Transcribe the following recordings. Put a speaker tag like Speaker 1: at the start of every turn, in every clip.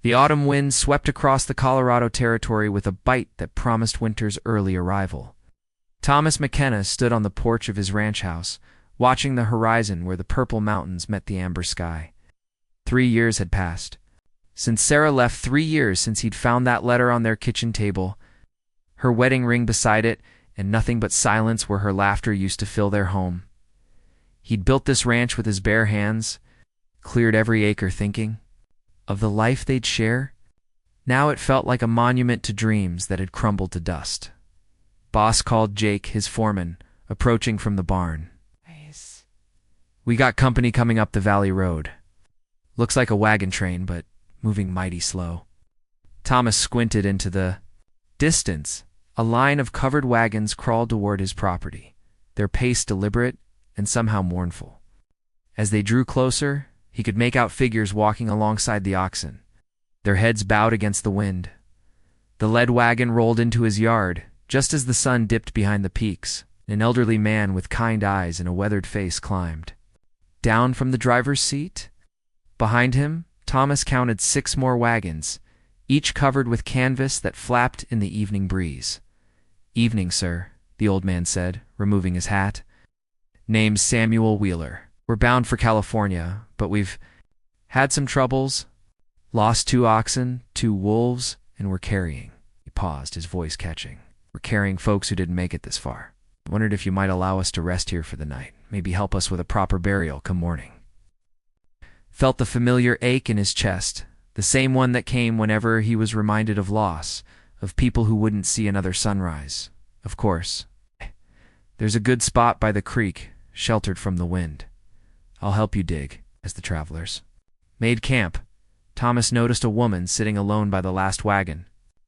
Speaker 1: The autumn wind swept across the Colorado Territory with a bite that promised winter's early arrival. Thomas McKenna stood on the porch of his ranch house, watching the horizon where the purple mountains met the amber sky. 3 years had passed. Since Sarah left, 3 years since he'd found that letter on their kitchen table, her wedding ring beside it, and nothing but silence where her laughter used to fill their home. He'd built this ranch with his bare hands, cleared every acre thinking of the life they'd share. Now it felt like a monument to dreams that had crumbled to dust. Boss called Jake, his foreman, approaching from the barn.
Speaker 2: Nice.
Speaker 1: We got company coming up the valley road. Looks like a wagon train, but moving mighty slow. Thomas squinted into the distance. A line of covered wagons crawled toward his property, their pace deliberate and somehow mournful. As they drew closer, he could make out figures walking alongside the oxen, their heads bowed against the wind. The lead wagon rolled into his yard, just as the sun dipped behind the peaks. An elderly man with kind eyes and a weathered face climbed down from the driver's seat. Behind him, Thomas counted 6 more wagons, each covered with canvas that flapped in the evening breeze. "Evening, sir," the old man said, removing his hat. "Name's Samuel Wheeler. We're bound for California, but we've had some troubles. Lost 2 oxen, 2 wolves, and we're carrying." He paused, his voice catching. "We're carrying folks who didn't make it this far. Wondered if you might allow us to rest here for the night. Maybe help us with a proper burial come morning." Felt the familiar ache in his chest, the same one that came whenever he was reminded of loss, of people who wouldn't see another sunrise. Of course. "There's a good spot by the creek, sheltered from the wind. I'll help you dig," as the travelers made camp. Thomas noticed a woman sitting alone by the last wagon.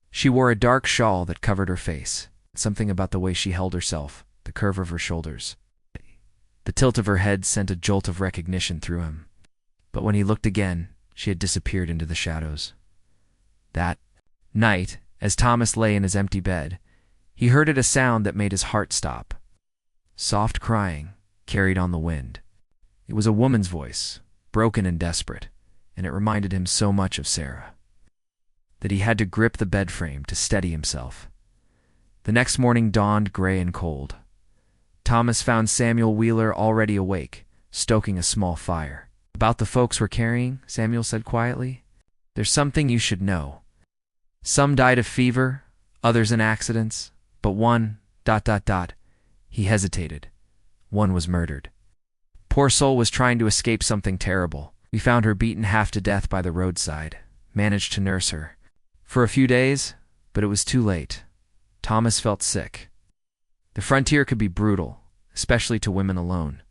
Speaker 1: She wore a dark shawl that covered her face. Something about the way she held herself, the curve of her shoulders, the tilt of her head sent a jolt of recognition through him. But when he looked again, she had disappeared into the shadows. That night, as Thomas lay in his empty bed, he heard a sound that made his heart stop. Soft crying, carried on the wind. It was a woman's voice, broken and desperate, and it reminded him so much of Sarah, that he had to grip the bed frame to steady himself. The next morning dawned gray and cold. Thomas found Samuel Wheeler already awake, stoking a small fire. "About the folks we're carrying," Samuel said quietly. "There's something you should know. Some died of fever, others in accidents, but one, ... He hesitated. "One was murdered. Poor soul was trying to escape something terrible. We found her beaten half to death by the roadside, managed to nurse her for a few days, but it was too late." Thomas felt sick. The frontier could be brutal, especially to women alone.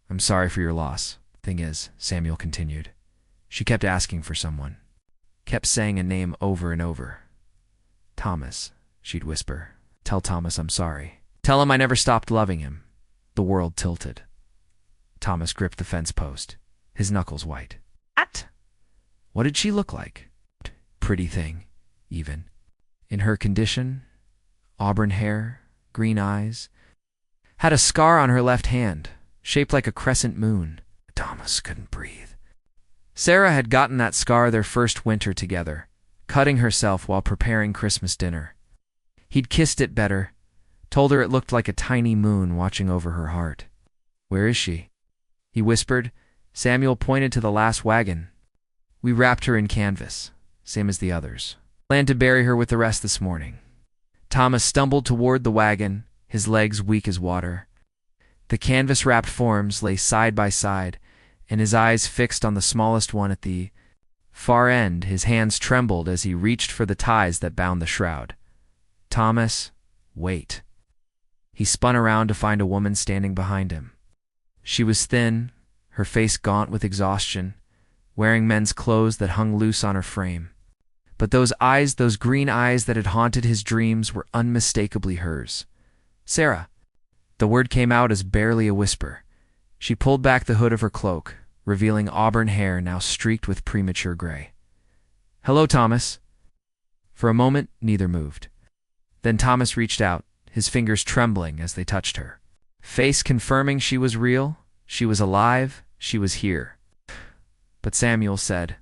Speaker 1: "I'm sorry for your loss. Thing is," Samuel continued, "she kept asking for someone. Kept saying a name over and over. 'Thomas,' she'd whisper. 'Tell Thomas I'm sorry. Tell him I never stopped loving him.'" The world tilted. Thomas gripped the fence post, his knuckles white. What did she look like? Pretty thing, even. In her condition, auburn hair, green eyes. Had a scar on her left hand, shaped like a crescent moon. Thomas couldn't breathe. Sarah had gotten that scar their first winter together, cutting herself while preparing Christmas dinner. He'd kissed it better, told her it looked like a tiny moon watching over her heart. "Where is she?" he whispered. Samuel pointed to the last wagon. "We wrapped her in canvas, same as the others. Planned to bury her with the rest this morning." Thomas stumbled toward the wagon, his legs weak as water. The canvas-wrapped forms lay side by side, and his eyes fixed on the smallest one at the far end. His hands trembled as he reached for the ties that bound the shroud. "Thomas, wait." He spun around to find a woman standing behind him. She was thin, her face gaunt with exhaustion, wearing men's clothes that hung loose on her frame. But those eyes, those green eyes that had haunted his dreams, were unmistakably hers. "Sarah." The word came out as barely a whisper. She pulled back the hood of her cloak, revealing auburn hair now streaked with premature gray. "Hello, Thomas." For a moment, neither moved. Then Thomas reached out, his fingers trembling as they touched her face, confirming she was real, she was alive, she was here. But Samuel said,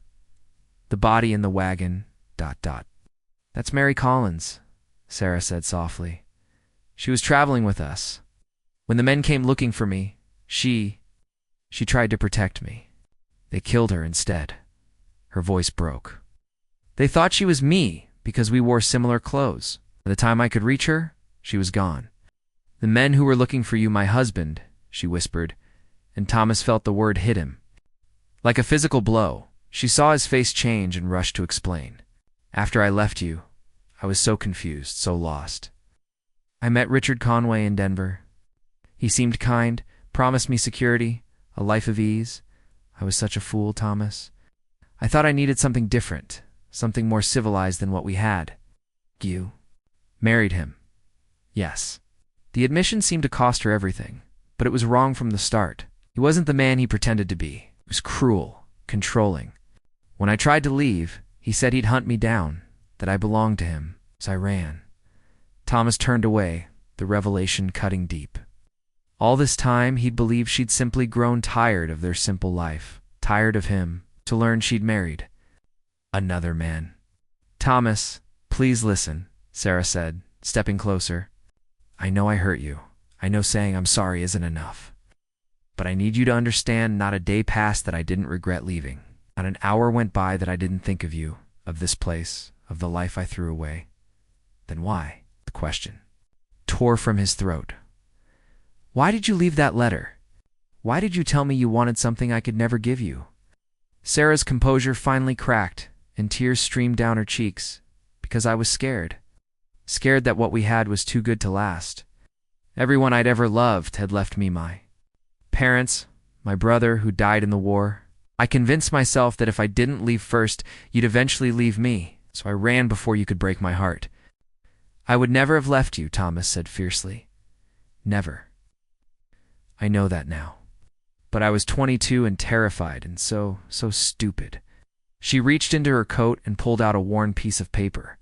Speaker 1: The body in the wagon, ... That's Mary Collins, Sarah said softly. She was traveling with us. When the men came looking for me, she tried to protect me. They killed her instead. Her voice broke. They thought she was me because we wore similar clothes. By the time I could reach her, she was gone. The men who were looking for you, my husband, she whispered, and Thomas felt the word hit him. Like a physical blow, she saw his face change and rushed to explain. After I left you, I was so confused, so lost. I met Richard Conway in Denver. He seemed kind, promised me security, a life of ease. I was such a fool, Thomas. I thought I needed something different, something more civilized than what we had. You married him. Yes. The admission seemed to cost her everything, but it was wrong from the start. He wasn't the man he pretended to be. He was cruel, controlling. When I tried to leave, he said he'd hunt me down, that I belonged to him, so I ran. Thomas turned away, the revelation cutting deep. All this time, he'd believed she'd simply grown tired of their simple life, tired of him, to learn she'd married another man. Thomas, please listen, Sarah said, stepping closer. I know I hurt you. I know saying I'm sorry isn't enough. But I need you to understand not a day passed that I didn't regret leaving. Not an hour went by that I didn't think of you, of this place, of the life I threw away. Then why? The question tore from his throat. Why did you leave that letter? Why did you tell me you wanted something I could never give you? Sarah's composure finally cracked, and tears streamed down her cheeks, because I was scared. Scared that what we had was too good to last. Everyone I'd ever loved had left me, my parents, my brother who died in the war. I convinced myself that if I didn't leave first, you'd eventually leave me, so I ran before you could break my heart. I would never have left you, Thomas said fiercely. Never. I know that now. But I was 22 and terrified and so stupid. She reached into her coat and pulled out a worn piece of paper.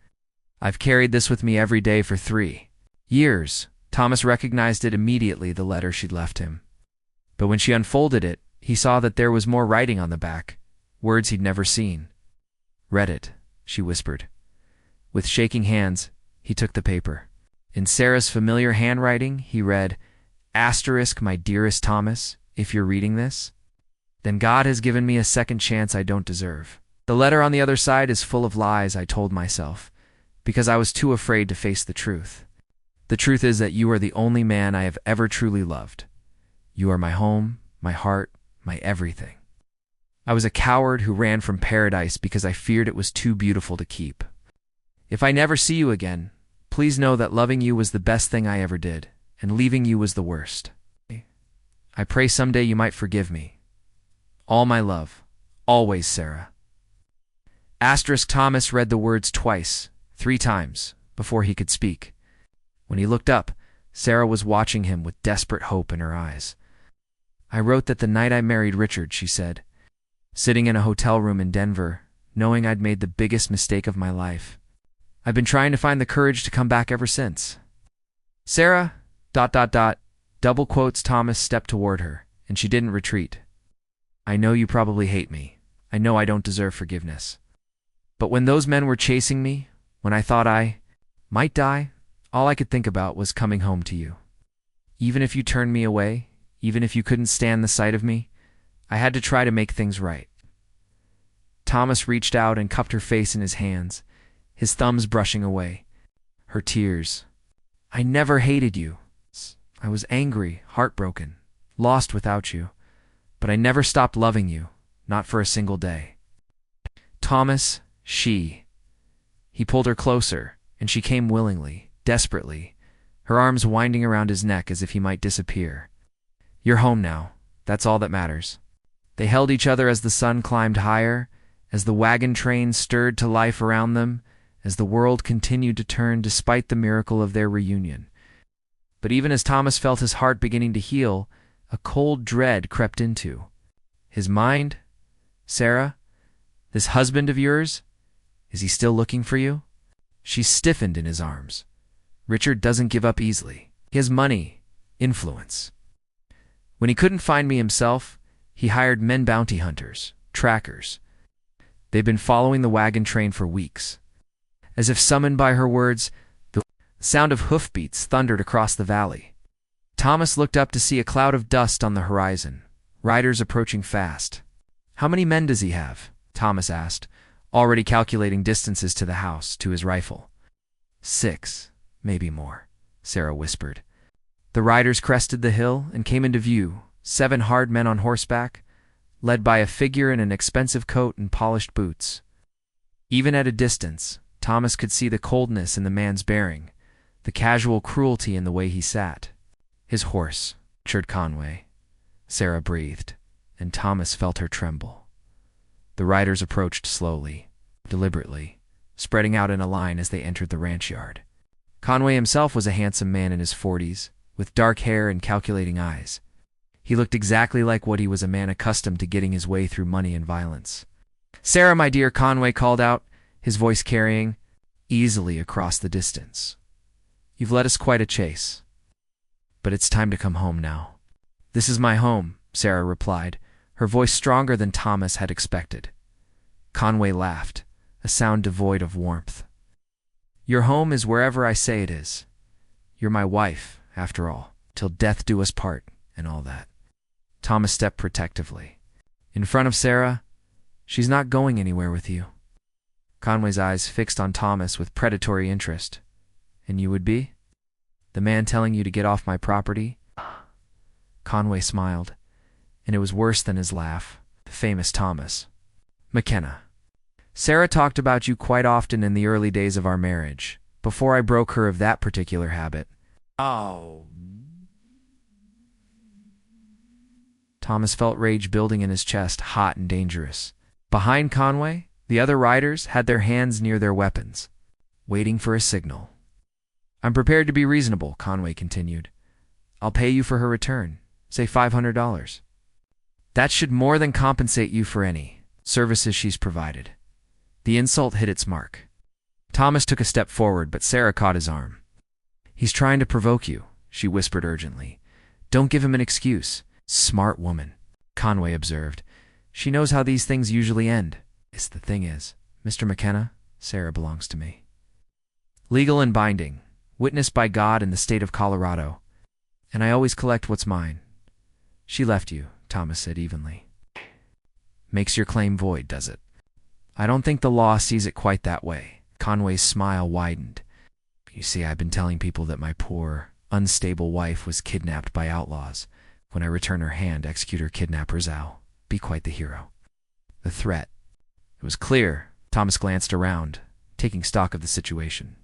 Speaker 1: I've carried this with me every day for 3 years. Thomas recognized it immediately, the letter she'd left him. But when she unfolded it, he saw that there was more writing on the back, words he'd never seen. Read it, she whispered. With shaking hands, he took the paper. In Sarah's familiar handwriting, he read, "Asterisk, my dearest Thomas, if you're reading this, then God has given me a second chance I don't deserve. The letter on the other side is full of lies, I told myself, because I was too afraid to face the truth. The truth is that you are the only man I have ever truly loved. You are my home, my heart, my everything. I was a coward who ran from paradise because I feared it was too beautiful to keep. If I never see you again, please know that loving you was the best thing I ever did, and leaving you was the worst. I pray someday you might forgive me. All my love. Always, Sarah." Asterisk Thomas read the words twice, 3 times, before he could speak. When he looked up, Sarah was watching him with desperate hope in her eyes. "I wrote that the night I married Richard," she said, "sitting in a hotel room in Denver, knowing I'd made the biggest mistake of my life. I've been trying to find the courage to come back ever since." Sarah, ... double quotes. Thomas stepped toward her, and she didn't retreat. "I know you probably hate me. I know I don't deserve forgiveness. But when those men were chasing me, when I thought I might die, all I could think about was coming home to you. Even if you turned me away, even if you couldn't stand the sight of me, I had to try to make things right." Thomas reached out and cupped her face in his hands, his thumbs brushing away. Her tears. "I never hated you. I was angry, heartbroken, lost without you, but I never stopped loving you, not for a single day." Thomas, He pulled her closer, and she came willingly, desperately, her arms winding around his neck as if he might disappear. "You're home now. That's all that matters." They held each other as the sun climbed higher, as the wagon train stirred to life around them, as the world continued to turn despite the miracle of their reunion. But even as Thomas felt his heart beginning to heal, a cold dread crept into his mind. "Sarah, this husband of yours, is he still looking for you?" She stiffened in his arms. "Richard doesn't give up easily. He has money, influence. When he couldn't find me himself, he hired men bounty hunters, trackers. They'd been following the wagon train for weeks. As if summoned by her words, the sound of hoofbeats thundered across the valley. Thomas looked up to see a cloud of dust on the horizon, riders approaching fast. "How many men does he have?" Thomas asked, already calculating distances to the house, to his rifle. 6, maybe more, Sarah whispered. The riders crested the hill and came into view, 7 hard men on horseback, led by a figure in an expensive coat and polished boots. Even at a distance, Thomas could see the coldness in the man's bearing, the casual cruelty in the way he sat. "His horse," chirped Conway. Sarah breathed, and Thomas felt her tremble. The riders approached slowly, deliberately, spreading out in a line as they entered the ranch yard. Conway himself was a handsome man in his 40s, with dark hair and calculating eyes. He looked exactly like what he was, a man accustomed to getting his way through money and violence. "Sarah, my dear," Conway called out, his voice carrying easily across the distance. "You've led us quite a chase. But it's time to come home now." "This is my home," Sarah replied, her voice stronger than Thomas had expected. Conway laughed, a sound devoid of warmth. "Your home is wherever I say it is. You're my wife, after all, till death do us part, and all that." Thomas stepped protectively. In front of Sarah, "She's not going anywhere with you." Conway's eyes fixed on Thomas with predatory interest. "And you would be? The man telling you to get off my property?" Conway smiled, and it was worse than his laugh. The famous Thomas. "McKenna. Sarah talked about you quite often in the early days of our marriage, before I broke her of that particular habit." "Oh." Thomas felt rage building in his chest, hot and dangerous. Behind Conway, the other riders had their hands near their weapons, waiting for a signal. "I'm prepared to be reasonable," Conway continued. "I'll pay you for her return, say $500. That should more than compensate you for any services she's provided." The insult hit its mark. Thomas took a step forward, but Sarah caught his arm. "He's trying to provoke you," she whispered urgently. "Don't give him an excuse." "Smart woman," Conway observed. "She knows how these things usually end." The thing is, Mr. McKenna, Sarah belongs to me. Legal and binding, witnessed by God in the state of Colorado. And I always collect what's mine." "She left you," Thomas said evenly. "Makes your claim void, does it?" "I don't think the law sees it quite that way." Conway's smile widened. "You see, I've been telling people that my poor, unstable wife was kidnapped by outlaws. When I return her hand, execute her kidnappers, I'll be quite the hero." The threat. It was clear. Thomas glanced around, taking stock of the situation.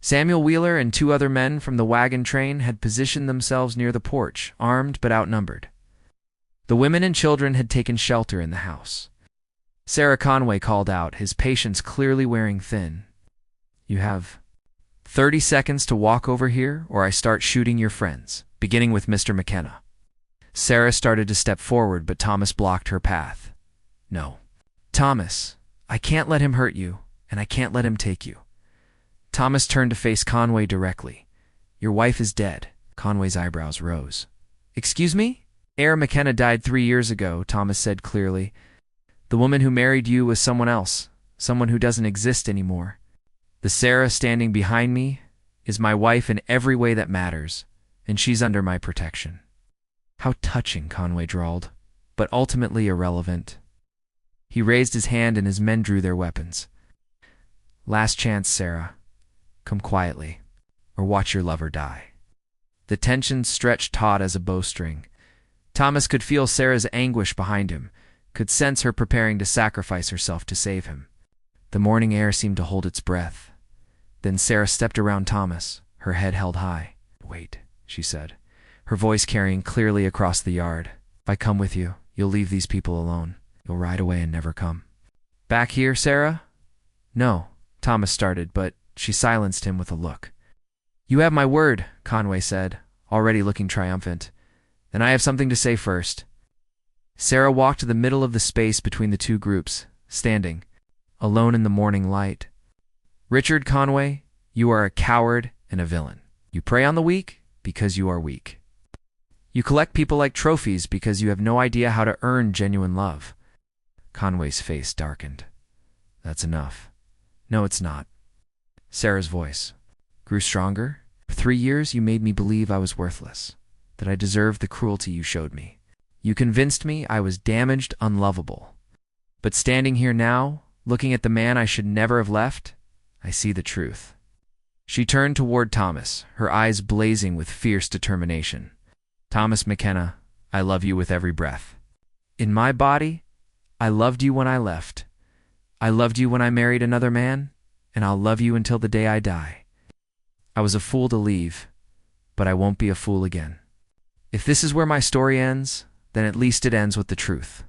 Speaker 1: Samuel Wheeler and 2 other men from the wagon train had positioned themselves near the porch, armed but outnumbered. The women and children had taken shelter in the house. Sarah, Conway called out, his patience clearly wearing thin. "You have 30 seconds to walk over here, or I start shooting your friends, beginning with Mr. McKenna." Sarah started to step forward, but Thomas blocked her path. "No. Thomas, I can't let him hurt you, and I can't let him take you." Thomas turned to face Conway directly. "Your wife is dead." Conway's eyebrows rose. "Excuse me?" McKenna died 3 years ago," Thomas said clearly. "The woman who married you was someone else, someone who doesn't exist anymore. The Sarah standing behind me is my wife in every way that matters, and she's under my protection." "How touching," Conway drawled, "but ultimately irrelevant." He raised his hand and his men drew their weapons. "Last chance, Sarah. Come quietly, or watch your lover die." The tension stretched taut as a bowstring. Thomas could feel Sarah's anguish behind him, could sense her preparing to sacrifice herself to save him. The morning air seemed to hold its breath. Then Sarah stepped around Thomas, her head held high. "Wait," she said, her voice carrying clearly across the yard. "If I come with you, you'll leave these people alone. You'll ride away and never come." "Back here, Sarah?" "No," Thomas started, but she silenced him with a look. "You have my word," Conway said, already looking triumphant. "Then I have something to say first." Sarah walked to the middle of the space between the 2 groups, standing, alone in the morning light. "Richard Conway, you are a coward and a villain. You prey on the weak because you are weak. You collect people like trophies because you have no idea how to earn genuine love." Conway's face darkened. That's enough. No, it's not. Sarah's voice grew stronger. For 3 years, you made me believe I was worthless, that I deserved the cruelty you showed me. You convinced me I was damaged, unlovable. But standing here now, looking at the man I should never have left, I see the truth. She turned toward Thomas, her eyes blazing with fierce determination. Thomas McKenna, I love you with every breath. In my body, I loved you when I left. I loved you when I married another man, and I'll love you until the day I die. I was a fool to leave, but I won't be a fool again. If this is where my story ends, then at least it ends with the truth.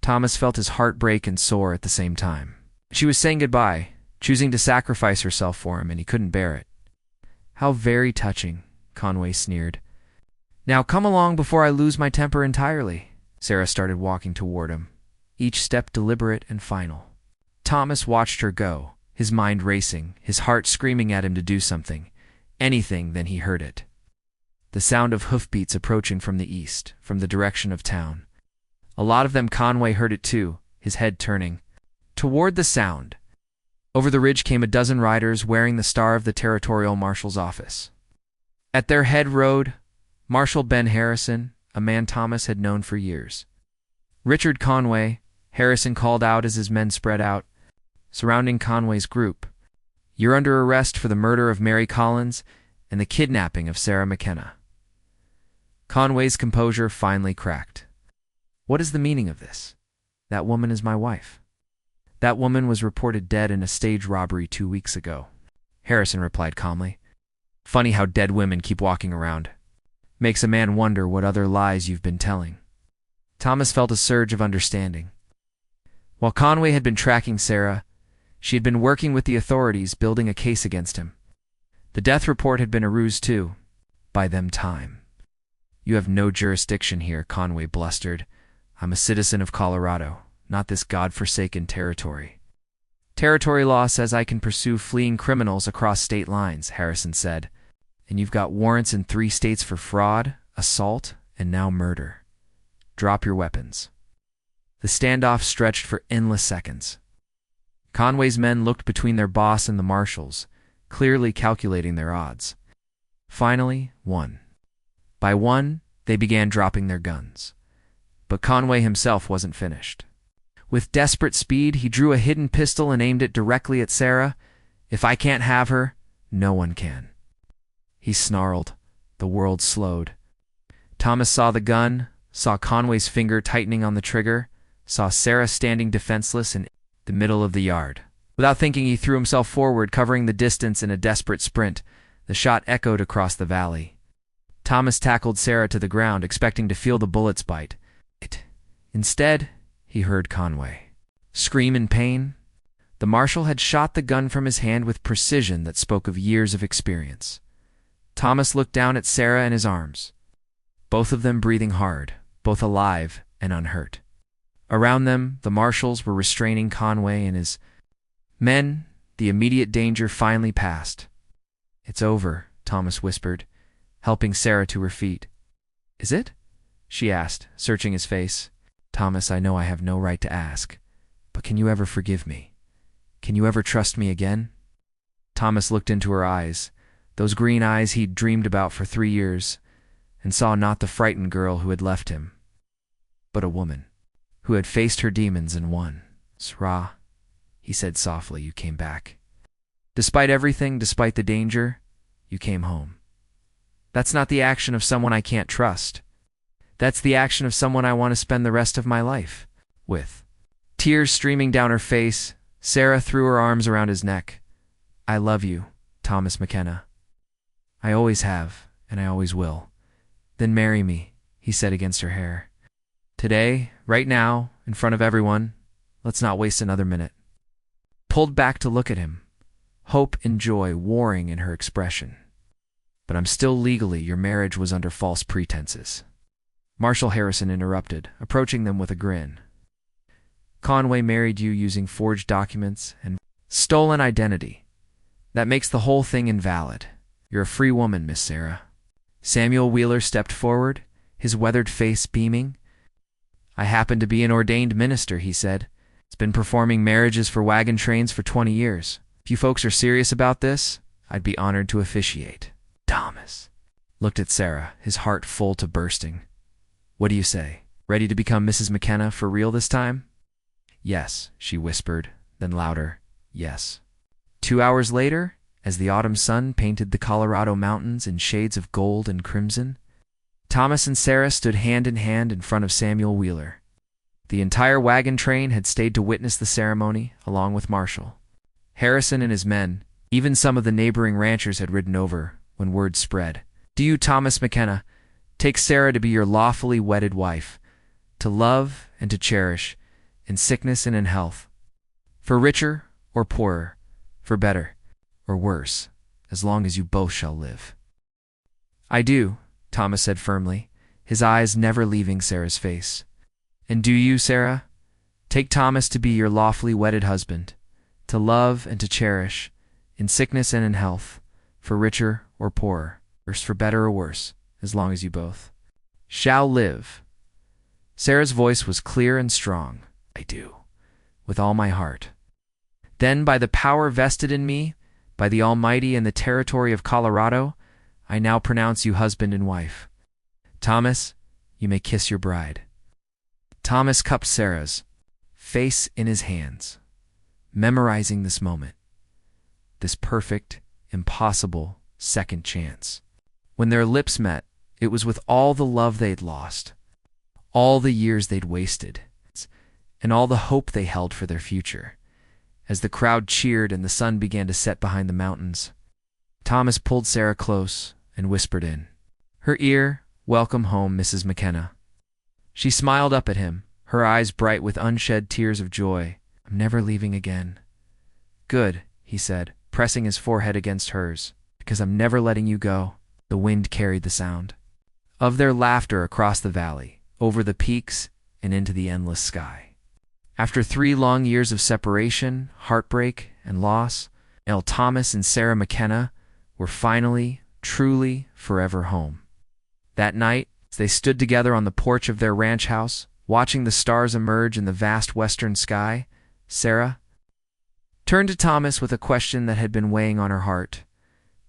Speaker 1: Thomas felt his heart break and soar at the same time. She was saying goodbye, choosing to sacrifice herself for him, and he couldn't bear it. How very touching, Conway sneered. Now come along before I lose my temper entirely. Sarah started walking toward him, each step deliberate and final. Thomas watched her go, his mind racing, his heart screaming at him to do something, anything. Then he heard it. The sound of hoofbeats approaching from the east, from the direction of town. A lot of them. Conway heard it too, his head turning toward the sound. Over the ridge came a dozen riders wearing the star of the territorial marshal's office. At their head rode Marshal Ben Harrison, a man Thomas had known for years. Richard Conway, Harrison called out as his men spread out, surrounding Conway's group. You're under arrest for the murder of Mary Collins and the kidnapping of Sarah McKenna. Conway's composure finally cracked. What is the meaning of this? That woman is my wife. That woman was reported dead in a stage robbery 2 weeks ago. Harrison replied calmly. Funny how dead women keep walking around. Makes a man wonder what other lies you've been telling. Thomas felt a surge of understanding. While Conway had been tracking Sarah, she had been working with the authorities, building a case against him. The death report had been a ruse too. Buy them time. You have no jurisdiction here, Conway blustered. I'm a citizen of Colorado, not this God-forsaken territory. Territory law says I can pursue fleeing criminals across state lines, Harrison said. And you've got warrants in 3 states for fraud, assault, and now murder. Drop your weapons. The standoff stretched for endless seconds. Conway's men looked between their boss and the marshals, clearly calculating their odds. Finally, one by one, they began dropping their guns. But Conway himself wasn't finished. With desperate speed, he drew a hidden pistol and aimed it directly at Sarah. If I can't have her, no one can. He snarled. The world slowed. Thomas saw the gun, saw Conway's finger tightening on the trigger, saw Sarah standing defenseless in the middle of the yard. Without thinking, he threw himself forward, covering the distance in a desperate sprint. The shot echoed across the valley. Thomas tackled Sarah to the ground, expecting to feel the bullets bite. Instead, he heard Conway scream in pain. The marshal had shot the gun from his hand with precision that spoke of years of experience. Thomas looked down at Sarah and his arms, both of them breathing hard, both alive and unhurt. Around them, the marshals were restraining Conway and his men. The immediate danger finally passed. It's over, Thomas whispered, helping Sarah to her feet. Is it? She asked, searching his face. Thomas, I know I have no right to ask, but can you ever forgive me? Can you ever trust me again? Thomas looked into her eyes, those green eyes he'd dreamed about for 3 years, and saw not the frightened girl who had left him, but a woman who had faced her demons and won. Sarah, he said softly, you came back. Despite everything, despite the danger, you came home. That's not the action of someone I can't trust. That's the action of someone I want to spend the rest of my life with. Tears streaming down her face, Sarah threw her arms around his neck. I love you, Thomas McKenna. I always have, and I always will. Then marry me, he said against her hair. Today, right now, in front of everyone, let's not waste another minute. Pulled back to look at him, hope and joy warring in her expression. But I'm still legally, your marriage was under false pretenses. Marshal Harrison interrupted, approaching them with a grin. Conway married you using forged documents and stolen identity. That makes the whole thing invalid. You're a free woman, Miss Sarah. Samuel Wheeler stepped forward, his weathered face beaming. I happen to be an ordained minister, he said. It's been performing marriages for wagon trains for 20 years. If you folks are serious about this, I'd be honored to officiate. Thomas looked at Sarah, his heart full to bursting. What do you say? Ready to become Mrs. McKenna for real this time? Yes, she whispered, then louder, yes. 2 hours later, as the autumn sun painted the Colorado mountains in shades of gold and crimson, Thomas and Sarah stood hand in front of Samuel Wheeler. The entire wagon train had stayed to witness the ceremony, along with Marshall. Harrison and his men, even some of the neighboring ranchers had ridden over when word spread. Do you, Thomas McKenna, take Sarah to be your lawfully wedded wife, to love and to cherish, in sickness and in health, for richer or poorer, for better or worse, as long as you both shall live? I do, Thomas said firmly, his eyes never leaving Sarah's face. And do you, Sarah, take Thomas to be your lawfully wedded husband, to love and to cherish, in sickness and in health, for richer or poorer, for better or worse, as long as you both shall live? Sarah's voice was clear and strong. I do, with all my heart. Then, by the power vested in me, by the Almighty and the territory of Colorado, I now pronounce you husband and wife. Thomas, you may kiss your bride. Thomas cupped Sarah's face in his hands, memorizing this moment, this perfect, impossible second chance. When their lips met, it was with all the love they'd lost, all the years they'd wasted, and all the hope they held for their future. As the crowd cheered and the sun began to set behind the mountains, Thomas pulled Sarah close and whispered in her ear, "Welcome home, Mrs. McKenna." She smiled up at him, her eyes bright with unshed tears of joy. I'm never leaving again. Good, he said, pressing his forehead against hers, because I'm never letting you go. The wind carried the sound of their laughter across the valley, over the peaks, and into the endless sky. After 3 long years of separation, heartbreak, and loss, Thomas and Sarah McKenna were finally, truly, forever home. That night, as they stood together on the porch of their ranch house, watching the stars emerge in the vast western sky, Sarah turned to Thomas with a question that had been weighing on her heart.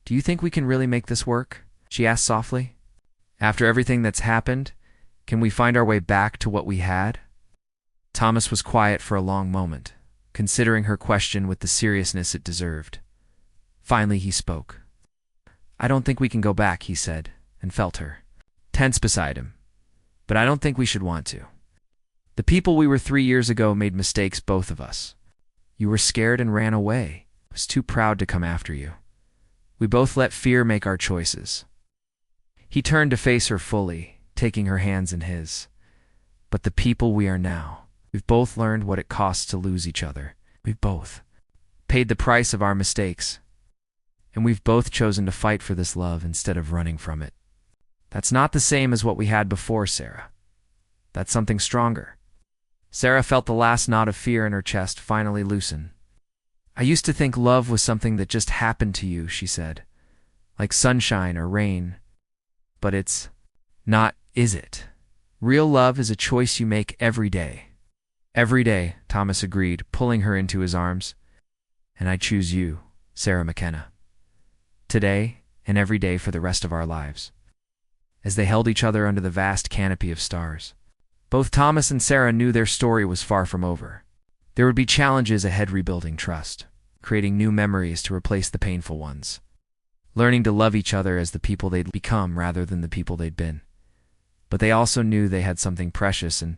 Speaker 1: Do you think we can really make this work? She asked softly. After everything that's happened, can we find our way back to what we had? Thomas was quiet for a long moment, considering her question with the seriousness it deserved. Finally he spoke. I don't think we can go back, he said, and felt her tense beside him. But I don't think we should want to. The people we were 3 years ago made mistakes, both of us. You were scared and ran away. I was too proud to come after you. We both let fear make our choices. He turned to face her fully, taking her hands in his. But the people we are now, we've both learned what it costs to lose each other. We've both paid the price of our mistakes. And we've both chosen to fight for this love instead of running from it. That's not the same as what we had before, Sarah. That's something stronger. Sarah felt the last knot of fear in her chest finally loosen. I used to think love was something that just happened to you, she said, like sunshine or rain. But it's not, is it? Real love is a choice you make every day. Every day, Thomas agreed, pulling her into his arms. And I choose you, Sarah McKenna. Today and every day for the rest of our lives. As they held each other under the vast canopy of stars, both Thomas and Sarah knew their story was far from over. There would be challenges ahead rebuilding trust, creating new memories to replace the painful ones, learning to love each other as the people they'd become rather than the people they'd been. But they also knew they had something precious and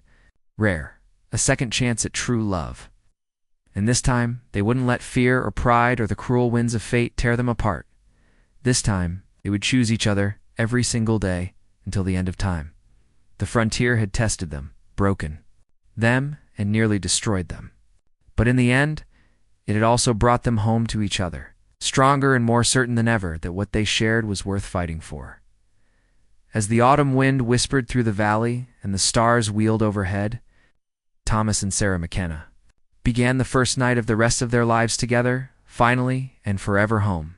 Speaker 1: rare, a second chance at true love. And this time, they wouldn't let fear or pride or the cruel winds of fate tear them apart. This time, they would choose each other every single day until the end of time. The frontier had tested them, broken them, and nearly destroyed them. But in the end, it had also brought them home to each other, stronger and more certain than ever that what they shared was worth fighting for. As the autumn wind whispered through the valley and the stars wheeled overhead, Thomas and Sarah McKenna began the first night of the rest of their lives together, finally and forever home.